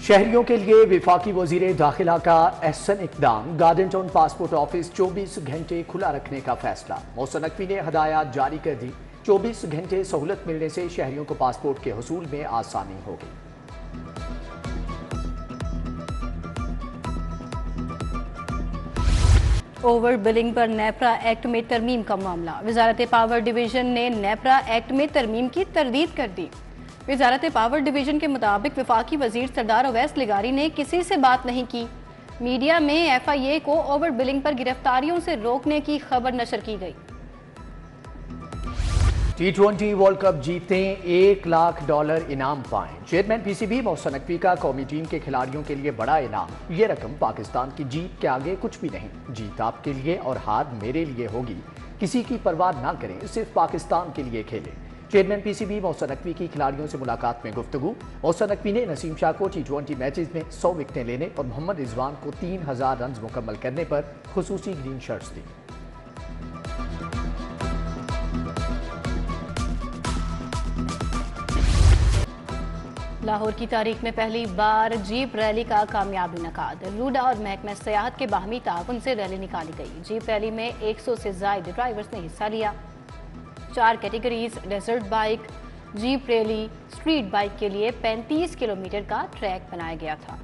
شہریوں کے لیے وفاقی وزیر داخلہ کا احسن اقدام، گارڈن ٹاؤن پاسپورٹ آفس 24 گھنٹے کھلا رکھنے کا فیصلہ۔ محسن نقوی نے ہدایات جاری کر دی۔ 24 گھنٹے سہولت ملنے سے شہریوں کو پاسپورٹ کے حصول میں آسانی ہوگی۔ اوور بلنگ پر نیپرا ایکٹ میں ترمیم کا معاملہ، وزارت پاور ڈویژن نے نیپرا ایکٹ میں ترمیم کی تردید کر دی۔ وزارت پاور ڈویژن کے مطابق وفاقی وزیر سردار اویس لغاری نے کسی سے بات نہیں کی۔ میڈیا میں ایف آئی اے کو اوور بلنگ پر گرفتاریوں سے روکنے کی خبر نشر کی گئی۔ T20 ورلڈ کپ جیتیں $1 لاکھ انعام پائیں۔ Chairman P C B Mohsin Naqvi کا قومی ٹیم کے کھلاڑیوں کے لیے بڑا انعام۔ یہ رقم پاکستان کی جیت کے آگے کچھ بھی نہیں۔ جیت آپ کے لیے اور ہار میرے لیے ہوگی۔ کسی کی پرواہ نہ کریں، صرف پاکستان کے لیے کھیلیں۔ Chairman P C B Mohsin Naqvi کی کھلاڑیوں سے ملاقات میں گفتگو۔ محسن نقوی نے نسیم شاہ کو T20 میچز میں 100 وکٹیں لینے اور محمد رضوان کو 3000 رنز مکمل کرنے پر خصوصی گرین شرٹس دی۔ لاہور کی تاریخ میں پہلی بار جیپ ریلی کا کامیاب انعقاد۔ روڈا اور محکمہ سیاحت کے باہمی تعاون سے ریلی نکالی گئی۔ جیپ ریلی میں 100 سے زائد ڈرائیورز نے حصہ لیا۔ 4 categories, desert bike, jeep rally, street bike کے لیے 35 کلومیٹر کا ٹریک بنایا گیا تھا۔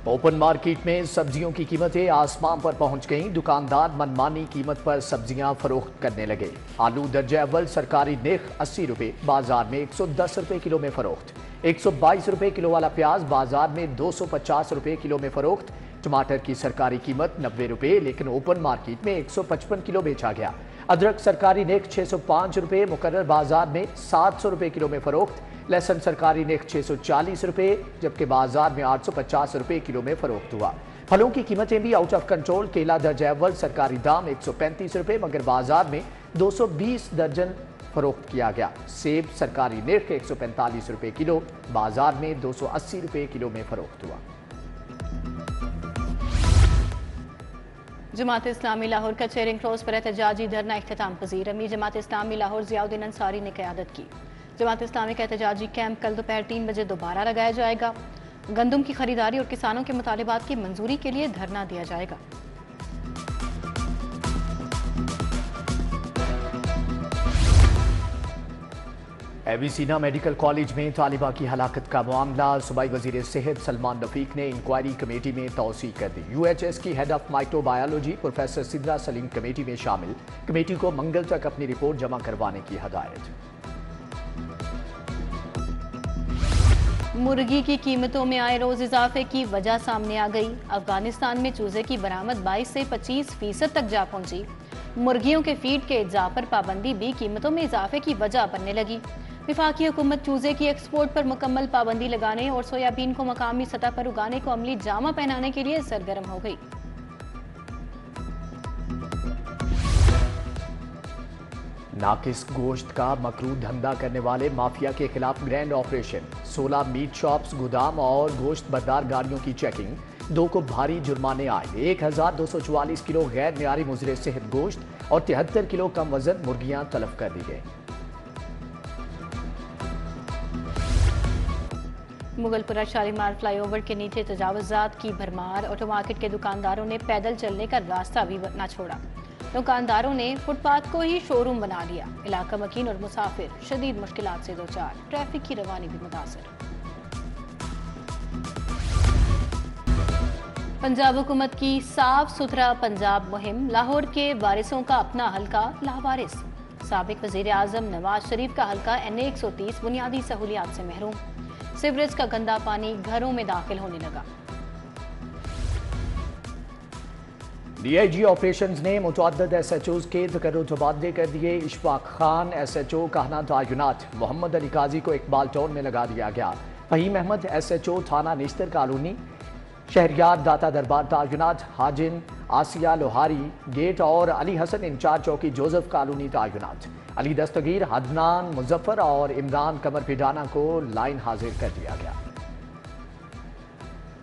اوپن مارکیٹ میں سبزیوں کی قیمتیں آسمان پر پہنچ گئیں۔ دکاندار منمانی قیمت پر سبزیاں فروخت کرنے لگے۔ آلو درجہ اول سرکاری نرخ 80 روپے، بازار میں 110 روپے کلو میں فروخت۔ 122 روپے کلو والا پیاز بازار میں 250 روپے کلو میں فروخت۔ ٹماٹر کی سرکاری قیمت 90 روپے، لیکن اوپن مارکیٹ میں 155 کلو بیچا گیا۔ ادرک سرکاری نرخ 605 روپے، مقرر بازار میں 700 روپے کلو میں فروخت۔ لہسن سرکاری نرخ 640 روپے، جبکہ بازار میں 850 روپے کلو میں فروخت ہوا۔ پھلوں کی قیمتیں بھی آؤٹ آف کنٹرول۔ کیلا درجہ اول سرکاری دام 135 روپے، مگر بازار میں 220 درجن فروخت کیا گیا۔ سیب سرکاری نرخ 145 روپے کلو، بازار میں 280 روپے کلو میں فروخت ہوا۔ جماعت اسلامی لاہور کا چیرنگ کراس پر احتجاجی دھرنا اختتام پذیر۔ امیر جماعت اسلامی لاہور ضیاء الدین انصاری نے قیادت کی۔ جماعت اسلامی کا احتجاجی کیمپ کل دوپہر 3 بجے دوبارہ لگایا جائے گا۔ گندم کی خریداری اور کسانوں کے مطالبات کی منظوری کے لیے دھرنا دیا جائے گا۔ اے وی سینا میڈیکل کالج میں طالبہ کی ہلاکت کا معاملہ، صوبائی وزیر صحت سلمان رفیق نے انکوائری کمیٹی میں توسیع کر دی۔ یو ایچ ایس کی head of microbiology professor Sidra Saleem committee میں شامل۔ کمیٹی کو منگل تک اپنی رپورٹ جمع کروانے کی ہدایت۔ مرغی کی قیمتوں میں آئے روز اضافے کی وجہ سامنے آ گئی۔ افغانستان میں چوزے کی برآمد 22 سے 25% تک جا پہنچی۔ مرغیوں کے فیڈ کے اجزاء پر پابندی بھی قیمتوں میں اضافے کی وجہ بننے لگی۔ وفاقی حکومت چوزے کی ایکسپورٹ پر مکمل پابندی لگانے اور سویابین کو مقامی سطح پر اگانے کو عملی جامہ پہنانے کے لیے سرگرم ہو گئی۔ ناقص گوشت کا مکروہ دھندہ کرنے والے مافیا کے خلاف گرینڈ آپریشن۔ 16 میٹ شاپس، گودام اور گوشت بردار گاڑیوں کی چیکنگ۔ 2 کو بھاری جرمانے آئے۔ 1244 کلو غیر معیاری مضر صحت گوشت اور 73 کلو کم وزن مرغیاں تلف کر دی گئیں۔ مغل پورہ شالیمار فلائی اوور کے نیچے تجاوزات کی بھرمار۔ آٹو مارکیٹ کے دکانداروں نے پیدل چلنے کا راستہ بھی نہ چھوڑا۔ دکانداروں نے فٹ پاتھ کو ہی شو روم بنا لیا۔ علاقہ مکین اور مسافر شدید مشکلات سے دوچار۔ ٹریفک کی روانی بھی متاثر۔ پنجاب حکومت کی صاف ستھرا پنجاب مہم، لاہور کے وارثوں کا اپنا حلقہ لاوارث۔ سابق وزیر اعظم نواز شریف کا حلقہ NA 130 بنیادی سہولیات سے محروم۔ سیوریج کا گندا پانی گھروں میں داخل ہونے لگا۔ ڈی آئی جی آپریشنز نے متعدد ایس ایچ اوز کے تقرر تبادلے کر دیے۔ Ishfaq Khan S H O Kahna تعینات۔ محمد علی قاضی کو اقبال ٹاؤن میں لگا دیا گیا۔ Fahim Ahmed S H O تھانہ نیشتر کالونی۔ شہریار داتا دربار تعینات۔ حاجن آسیہ لوہاری گیٹ اور علی حسن انچارج چوکی جوزف کالونی تعینات۔ علی دستگیر، عدنان مظفر اور عمران قمر پیڈانا کو لائن حاضر کر دیا گیا۔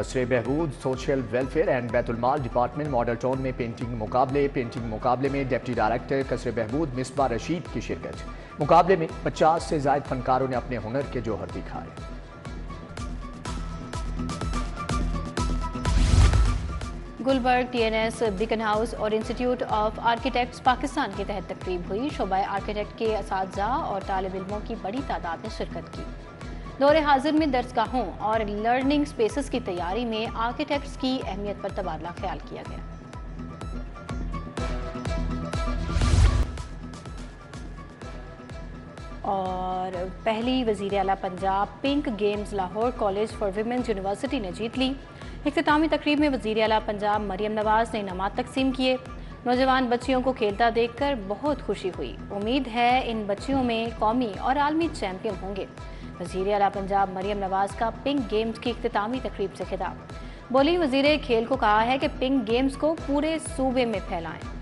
قصر بہبود سوشل ویلفیئر اینڈ بیت المال ڈپارٹمنٹ ماڈل ٹاؤن میں پینٹنگ مقابلے میں ڈپٹی ڈائریکٹر قصر بہبود مصباح رشید کی شرکت۔ مقابلے میں 50 سے زائد فنکاروں نے اپنے ہنر کے جوہر دکھائے۔ Gulberg T N S Beaconhouse اور انسٹیٹیوٹ آف آرکیٹیکٹس پاکستان کے تحت تقریب ہوئی۔ شعبہ آرکیٹیکٹ کے اساتذہ اور طالب علموں کی بڑی تعداد نے شرکت کی۔ دور حاضر میں درسگاہوں اور لرننگ سپیسز کی تیاری میں آرکیٹیکٹس کی اہمیت پر تبادلہ خیال کیا گیا۔ اور پہلی وزیر اعلیٰ Punjab pink games Lahore college for women's university نے جیت لی۔ اختتامی تقریب میں وزیر اعلیٰ پنجاب مریم نواز نے انعامات تقسیم کیے۔ نوجوان بچیوں کو کھیلتا دیکھ کر بہت خوشی ہوئی۔ امید ہے ان بچیوں میں قومی اور عالمی چیمپئن ہوں گے۔ وزیر اعلیٰ پنجاب مریم نواز کا پنک گیمز کی اختتامی تقریب سے خطاب۔ بولی وزیر کھیل کو کہا ہے کہ پنک گیمز کو پورے صوبے میں پھیلائیں۔